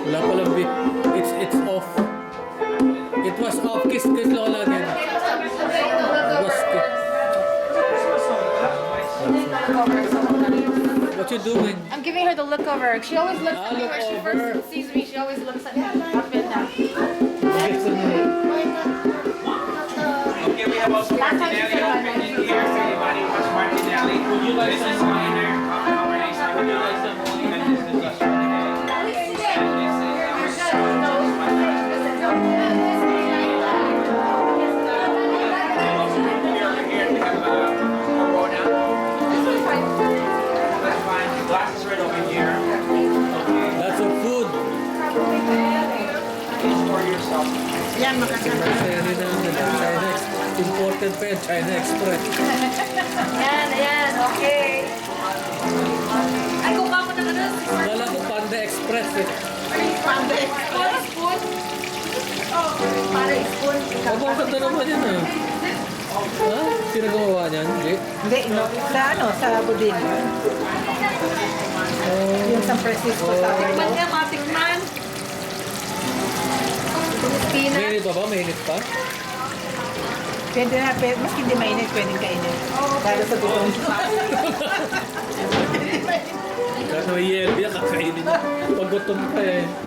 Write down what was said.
Wala palang it's off. It was off. Kiss Lola again. It was What you doing? I'm giving her the look over. She always looks at me look when she over. first sees me. She always looks at me up and down. Gets in the- Okay, we have also Martinelli open in here. If anybody wants Martinelli, would you like some minor? Our next would you like some and this is just Glasses right over here. Lots of food. It's for yourself. Yan, makasama. Sari na China imported pa yan, China Express. Ayan, ayan. Okay. Ay, kuha ko na ano. Kala ko Panda Express eh. Panda. Para spoon. Para spoon. Aba, ang ganda naman yan ah. Ha? Sino gumawa niyan? Hindi? Hindi, no. Sa ano, sa Budin. Yung San Francisco sa akin. Tikman niya, matikman. Pilipinas. Mainit pa ba? Mainit pa? Pwede na, mas hindi mainit, pwedeng kainin. Lalo sa gutom. Kahit may yelo yan, kakainin niya. Pag gutom ka eh.